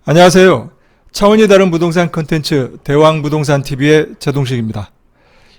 안녕하세요. 차원이 다른 부동산 콘텐츠 대왕부동산TV의 제동식입니다.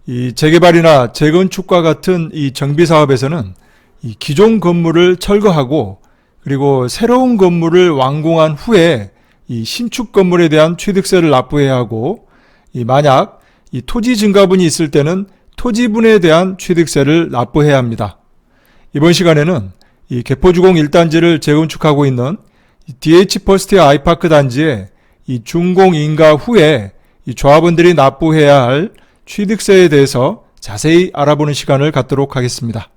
이 재개발이나 재건축과 같은 이 정비사업에서는 이 기존 건물을 철거하고 그리고 새로운 건물을 완공한 후에 이 신축 건물에 대한 취득세를 납부해야 하고 만약 이 토지 증가분이 있을 때는 토지분에 대한 취득세를 납부해야 합니다. 이번 시간에는 이 개포주공 1단지를 재건축하고 있는 DH퍼스트 아이파크 단지의 이 준공인가 후에 이 조합원들이 납부해야 할 취득세에 대해서 자세히 알아보는 시간을 갖도록 하겠습니다.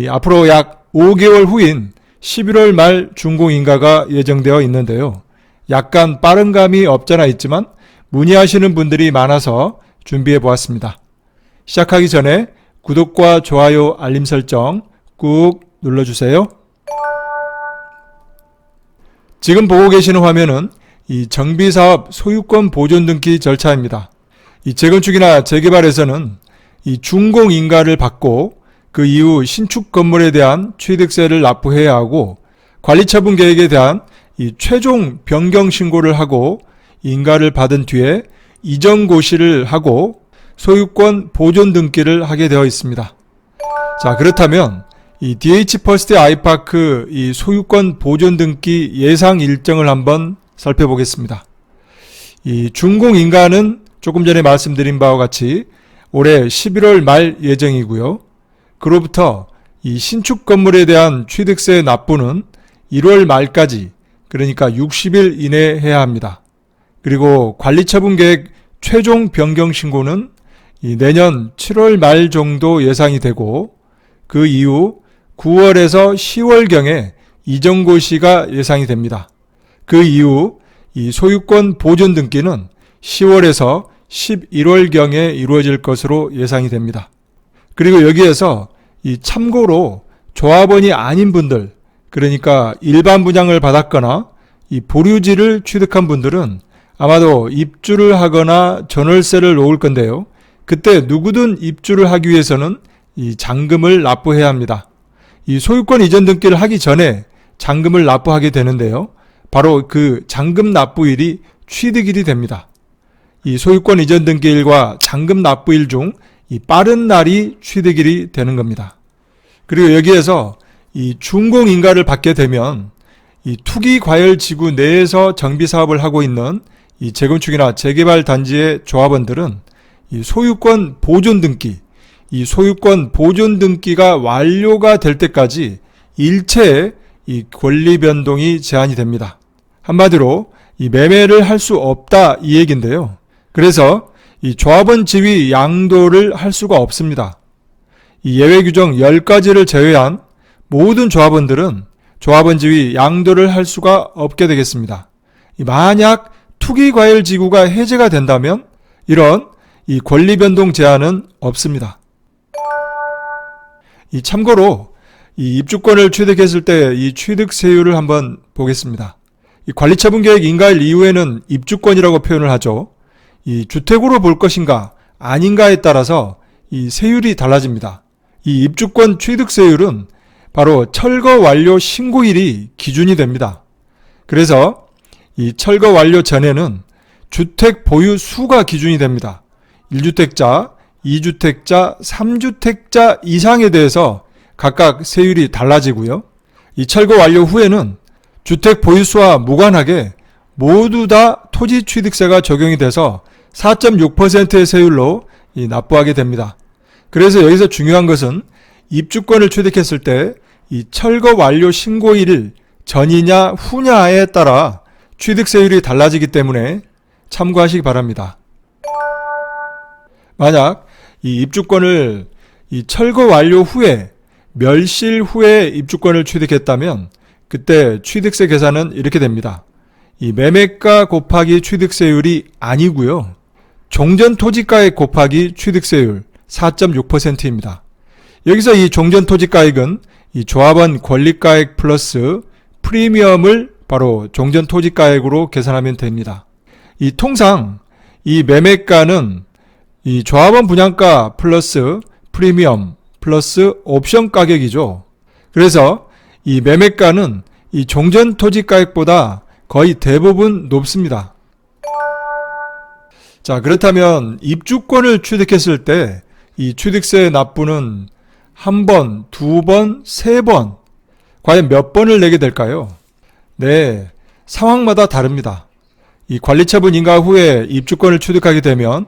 앞으로 약 5개월 후인 11월 말 준공인가가 예정되어 있는데요. 약간 빠른 감이 없잖아 있지만 문의하시는 분들이 많아서 준비해 보았습니다. 시작하기 전에 구독과 좋아요, 알림 설정 꾹 눌러주세요. 지금 보고 계시는 화면은 이 정비사업 소유권 보존 등기 절차입니다. 이 재건축이나 재개발에서는 이 준공인가를 받고 그 이후 신축 건물에 대한 취득세를 납부해야 하고 관리처분 계획에 대한 이 최종 변경 신고를 하고 인가를 받은 뒤에 이전 고시를 하고 소유권 보존 등기를 하게 되어 있습니다. 자, 그렇다면 이 DH퍼스트 아이파크 이 소유권 보존 등기 예상 일정을 한번 살펴보겠습니다. 이 준공인가는 조금 전에 말씀드린 바와 같이 올해 11월 말 예정이고요. 그로부터 이 신축 건물에 대한 취득세 납부는 1월 말까지, 그러니까 60일 이내에 해야 합니다. 그리고 관리처분 계획 최종 변경 신고는 이 내년 7월 말 정도 예상이 되고 그 이후 9월에서 10월경에 이전 고시가 예상이 됩니다. 그 이후 이 소유권 보존 등기는 10월에서 11월경에 이루어질 것으로 예상이 됩니다. 그리고 여기에서 이 참고로 조합원이 아닌 분들, 그러니까 일반 분양을 받았거나 이 보류지를 취득한 분들은 아마도 입주를 하거나 전월세를 놓을 건데요. 그때 누구든 입주를 하기 위해서는 이 잔금을 납부해야 합니다. 이 소유권 이전 등기를 하기 전에 잔금을 납부하게 되는데요. 바로 그 잔금 납부일이 취득일이 됩니다. 이 소유권 이전 등기일과 잔금 납부일 중 이 빠른 날이 취득일이 되는 겁니다. 그리고 여기에서 이 준공인가를 받게 되면 이 투기과열지구 내에서 정비사업을 하고 있는 이 재건축이나 재개발 단지의 조합원들은 이 소유권 보존 등기, 이 소유권 보존 등기가 완료가 될 때까지 일체의 이 권리 변동이 제한이 됩니다. 한마디로 이 매매를 할 수 없다 이 얘기인데요. 그래서 이 조합원 지위 양도를 할 수가 없습니다. 이 예외 규정 10가지를 제외한 모든 조합원들은 조합원 지위 양도를 할 수가 없게 되겠습니다. 만약 투기과열지구가 해제가 된다면 이런 이 권리 변동 제한은 없습니다. 참고로 이 입주권을 취득했을 때 이 취득세율을 한번 보겠습니다. 이 관리처분 계획 인가일 이후에는 입주권이라고 표현을 하죠. 이 주택으로 볼 것인가 아닌가에 따라서 이 세율이 달라집니다. 이 입주권 취득세율은 바로 철거 완료 신고일이 기준이 됩니다. 그래서 이 철거 완료 전에는 주택 보유 수가 기준이 됩니다. 1주택자, 2주택자, 3주택자 이상에 대해서 각각 세율이 달라지고요. 이 철거 완료 후에는 주택 보유수와 무관하게 모두 다 토지 취득세가 적용이 돼서 4.6%의 세율로 납부하게 됩니다. 그래서 여기서 중요한 것은 입주권을 취득했을 때 이 철거 완료 신고일 전이냐 후냐에 따라 취득세율이 달라지기 때문에 참고하시기 바랍니다. 만약 이 입주권을 이 철거 완료 후에 멸실 후에 입주권을 취득했다면 그때 취득세 계산은 이렇게 됩니다. 이 매매가 곱하기 취득세율이 아니고요. 종전 토지가액 곱하기 취득세율 4.6%입니다. 여기서 이 종전 토지가액은 이 조합원 권리가액 플러스 프리미엄을 바로 종전 토지가액으로 계산하면 됩니다. 이 통상 이 매매가는 이 조합원 분양가 플러스 프리미엄 플러스 옵션 가격이죠. 그래서 이 매매가는 이 종전 토지 가액보다 거의 대부분 높습니다. 자, 그렇다면 입주권을 취득했을 때 이 취득세 납부는 한 번, 두 번, 세 번, 과연 몇 번을 내게 될까요? 네, 상황마다 다릅니다. 이 관리처분 인가 후에 입주권을 취득하게 되면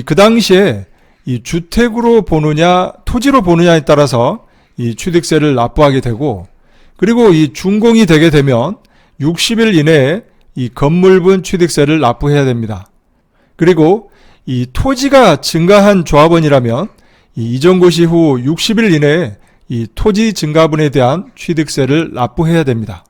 그 당시에 이 주택으로 보느냐 토지로 보느냐에 따라서 이 취득세를 납부하게 되고, 그리고 이 준공이 되게 되면 60일 이내에 이 건물분 취득세를 납부해야 됩니다. 그리고 이 토지가 증가한 조합원이라면 이 이전고시 후 60일 이내에 이 토지 증가분에 대한 취득세를 납부해야 됩니다.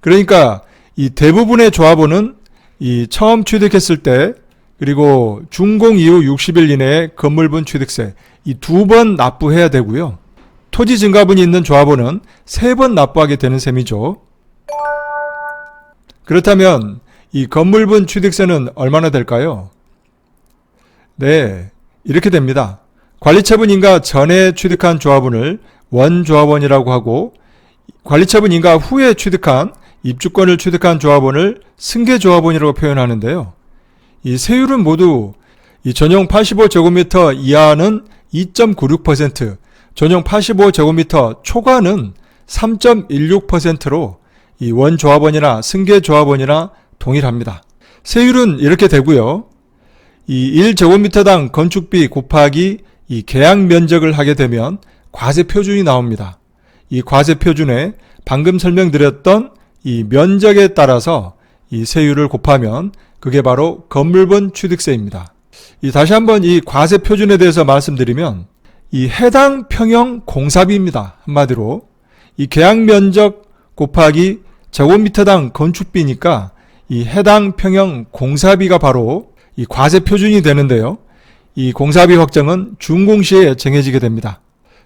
그러니까 이 대부분의 조합원은 이 처음 취득했을 때 그리고 준공 이후 60일 이내에 건물분 취득세 이 두 번 납부해야 되고요. 토지 증가분이 있는 조합원은 세 번 납부하게 되는 셈이죠. 그렇다면 이 건물분 취득세는 얼마나 될까요? 네, 이렇게 됩니다. 관리처분 인가 전에 취득한 조합원을 원조합원이라고 하고, 관리처분 인가 후에 취득한 입주권을 취득한 조합원을 승계조합원이라고 표현하는데요. 이 세율은 모두 이 전용 85제곱미터 이하는 2.96%, 전용 85제곱미터 초과는 3.16%로 이 원조합원이나 승계조합원이나 동일합니다. 세율은 이렇게 되고요. 이 1제곱미터당 건축비 곱하기 이 계약 면적을 하게 되면 과세 표준이 나옵니다. 이 과세 표준에 방금 설명드렸던 이 면적에 따라서 이 세율을 곱하면 그게 바로 건물분 취득세입니다. 다시 한번 이 과세 표준에 대해서 말씀드리면 이 해당 평형 공사비입니다. 한마디로 이 계약 면적 곱하기 제곱미터당 건축비니까 이 해당 평형 공사비가 바로 이 과세 표준이 되는데요. 이 공사비 확정은 준공시에 정해지게 됩니다.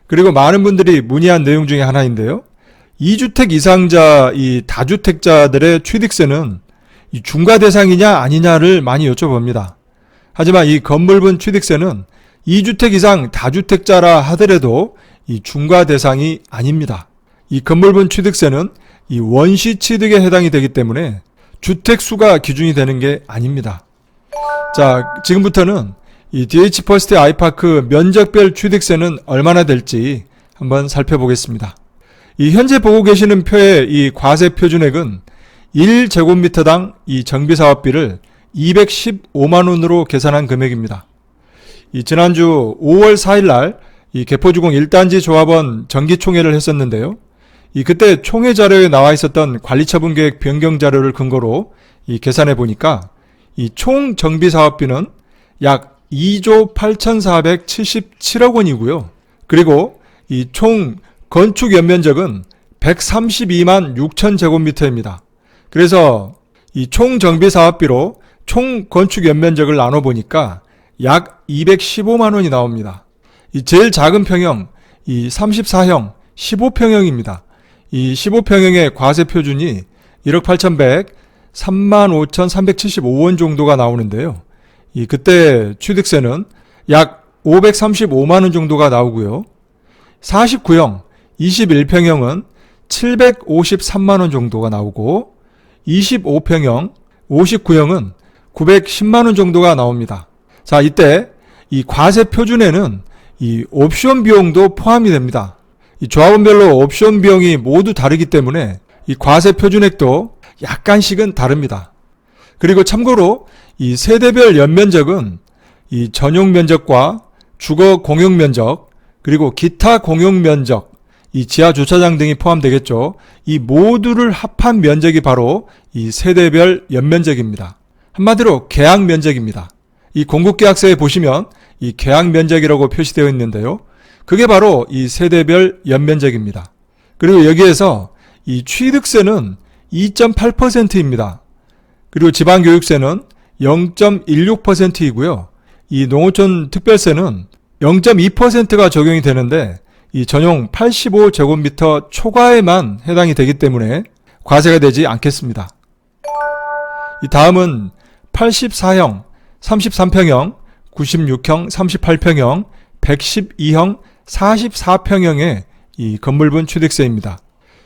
그리고 많은 분들이 문의한 내용 중에 하나인데요. 2주택 이상자 이 다주택자들의 취득세는 이 중과 대상이냐 아니냐를 많이 여쭤봅니다. 하지만 이 건물분 취득세는 2주택 이상 다주택자라 하더라도 이 중과 대상이 아닙니다. 이 건물분 취득세는 이 원시 취득에 해당이 되기 때문에 주택수가 기준이 되는 게 아닙니다. 자, 지금부터는 이 DH 퍼스트 아이파크 면적별 취득세는 얼마나 될지 한번 살펴보겠습니다. 이 현재 보고 계시는 표의 이 과세 표준액은 1제곱미터당 이 정비사업비를 215만원으로 계산한 금액입니다. 이 지난주 5월 4일 날 이 개포주공 1단지 조합원 정기총회를 했었는데요. 그때 총회 자료에 나와 있었던 관리처분계획 변경 자료를 근거로 계산해 보니까 이 총 정비사업비는 약 2조 8,477억 원이고요. 그리고 이 총 건축 연면적은 132만 6천 제곱미터입니다. 그래서 이 총 정비사업비로 총 건축 연면적을 나눠보니까 약 215만 원이 나옵니다. 이 제일 작은 평형, 이 34형, 15평형입니다. 이 15평형의 과세 표준이 1억 8,100, 35,375원 정도가 나오는데요. 그때 취득세는 약 535만원 정도가 나오고요. 49형, 21평형은 753만원 정도가 나오고, 25평형, 59형은 910만원 정도가 나옵니다. 자, 이때 이 과세 표준에는 이 옵션 비용도 포함이 됩니다. 이 조합원별로 옵션 비용이 모두 다르기 때문에 이 과세 표준액도 약간씩은 다릅니다. 그리고 참고로 이 세대별 연면적은 이 전용 면적과 주거 공용 면적, 그리고 기타 공용 면적, 이 지하 주차장 등이 포함되겠죠. 이 모두를 합한 면적이 바로 이 세대별 연면적입니다. 한마디로 계약 면적입니다. 이 공급계약서에 보시면 이 계약 면적이라고 표시되어 있는데요. 그게 바로 이 세대별 연면적입니다. 그리고 여기에서 이 취득세는 2.8%입니다. 그리고 지방교육세는 0.16%이고요. 이 농어촌 특별세는 0.2%가 적용이 되는데 이 전용 85제곱미터 초과에만 해당이 되기 때문에 과세가 되지 않겠습니다. 이 다음은 84형, 33평형, 96형, 38평형, 112형, 44평형의 이 건물분 취득세입니다.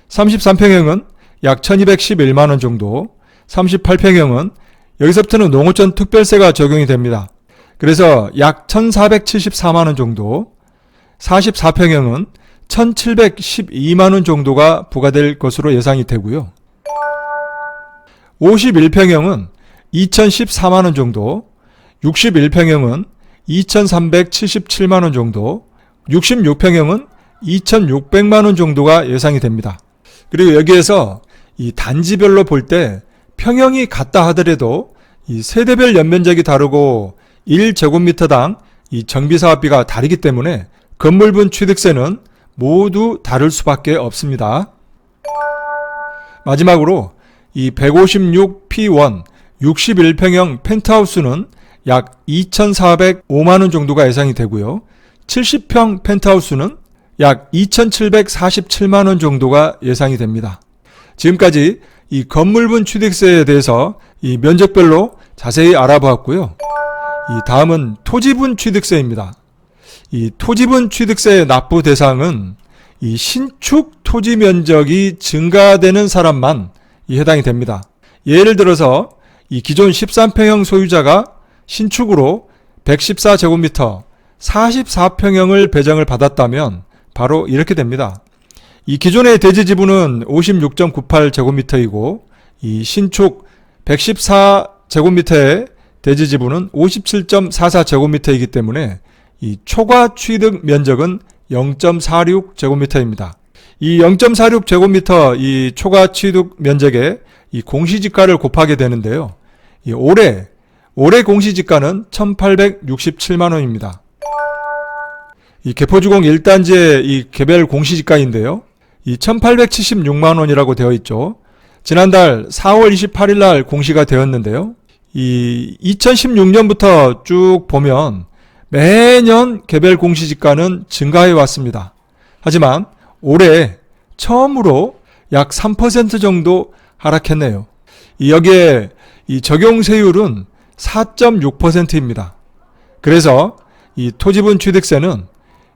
33평형은 약 1211만원 정도, 38평형은 여기서부터는 농어촌 특별세가 적용이 됩니다. 그래서 약 1,474만원 정도, 44평형은 1,712만원 정도가 부과될 것으로 예상이 되고요. 51평형은 2,014만원 정도, 61평형은 2,377만원 정도, 66평형은 2,600만원 정도가 예상이 됩니다. 그리고 여기에서 이 단지별로 볼 때 평형이 같다 하더라도 이 세대별 연면적이 다르고 1제곱미터당 이 정비사업비가 다르기 때문에 건물분 취득세는 모두 다를 수밖에 없습니다. 마지막으로 이 156P1 61평형 펜트하우스는 약 2,405만원 정도가 예상이 되고요. 70평 펜트하우스는 약 2,747만원 정도가 예상이 됩니다. 지금까지 이 건물분 취득세에 대해서 이 면적별로 자세히 알아보았고요. 이 다음은 토지분 취득세입니다. 이 토지분 취득세 납부 대상은 이 신축 토지 면적이 증가되는 사람만 해당이 됩니다. 예를 들어서 이 기존 13평형 소유자가 신축으로 114제곱미터 44평형을 배정을 받았다면 바로 이렇게 됩니다. 이 기존의 대지 지분은 56.98제곱미터이고 이 신축 114제곱미터의 대지 지분은 57.44제곱미터이기 때문에 이 초과 취득 면적은 0.46제곱미터입니다. 이 0.46제곱미터 이 초과 취득 면적에 이 공시지가를 곱하게 되는데요. 이 올해 공시지가는 1,867만원입니다. 이 개포주공 1단지의 이 개별 공시지가인데요. 이 1,876만원이라고 되어 있죠. 지난달 4월 28일 날 공시가 되었는데요. 이 2016년부터 쭉 보면 매년 개별 공시지가는 증가해 왔습니다. 하지만 올해 처음으로 약 3% 정도 하락했네요. 여기에 이 적용 세율은 4.6%입니다. 그래서 이 토지분 취득세는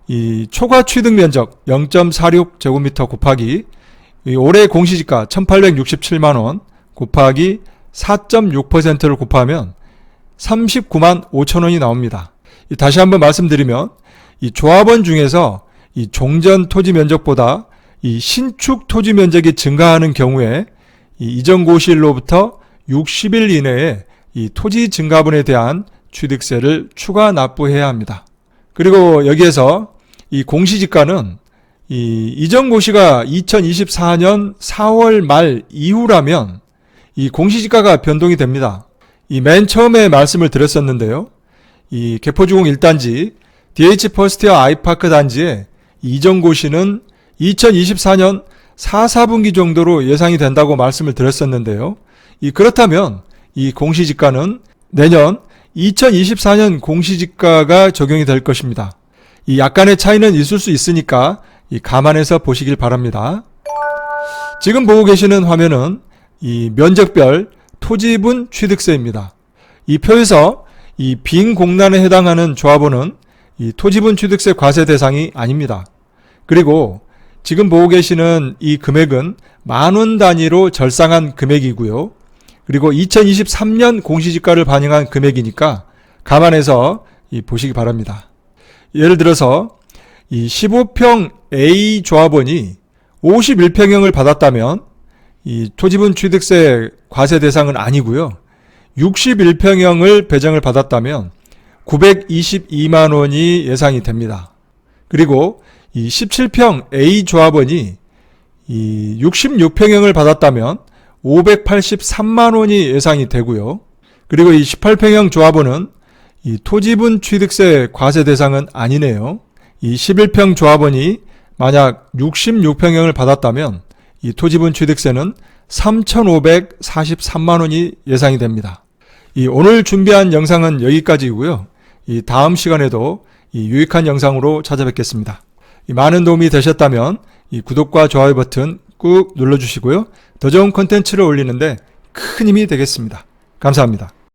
이 초과 취득 면적 0.46제곱미터 곱하기 이 올해 공시지가 1,867만원 곱하기 4.6%를 곱하면 39만 5천원이 나옵니다. 다시 한번 말씀드리면 이 조합원 중에서 이 종전 토지 면적보다 이 신축 토지 면적이 증가하는 경우에 이 이전 고시일로부터 60일 이내에 이 토지 증가분에 대한 취득세를 추가 납부해야 합니다. 그리고 여기에서 이 공시지가는 이 이전 고시가 2024년 4월 말 이후라면 이 공시지가가 변동이 됩니다. 이 맨 처음에 말씀을 드렸었는데요. 이 개포주공 1단지 DH 퍼스트웨어 아이파크 단지의 이전 고시는 2024년 4, 4분기 정도로 예상이 된다고 말씀을 드렸었는데요. 그렇다면 이 공시지가는 내년 2024년 공시지가가 적용이 될 것입니다. 이 약간의 차이는 있을 수 있으니까 감안해서 보시길 바랍니다. 지금 보고 계시는 화면은 이 면적별 토지분 취득세입니다. 이 표에서 이 빈 공란에 해당하는 조합원은 이 토지분 취득세 과세 대상이 아닙니다. 그리고 지금 보고 계시는 이 금액은 만원 단위로 절상한 금액이고요. 그리고 2023년 공시지가를 반영한 금액이니까 감안해서 보시기 바랍니다. 예를 들어서 이 15평 A 조합원이 51평형을 받았다면 이 토지분 취득세 과세 대상은 아니고요. 61평형을 배정을 받았다면 922만 원이 예상이 됩니다. 그리고 이 17평 A 조합원이 이 66평형을 받았다면 583만 원이 예상이 되고요. 그리고 이 18평형 조합원은 이 토지분 취득세 과세 대상은 아니네요. 이 11평 조합원이 만약 66평형을 받았다면 이 토지분 취득세는 3,543만 원이 예상이 됩니다. 오늘 준비한 영상은 여기까지이고요. 다음 시간에도 유익한 영상으로 찾아뵙겠습니다. 많은 도움이 되셨다면 구독과 좋아요 버튼 꾹 눌러주시고요. 더 좋은 콘텐츠를 올리는데 큰 힘이 되겠습니다. 감사합니다.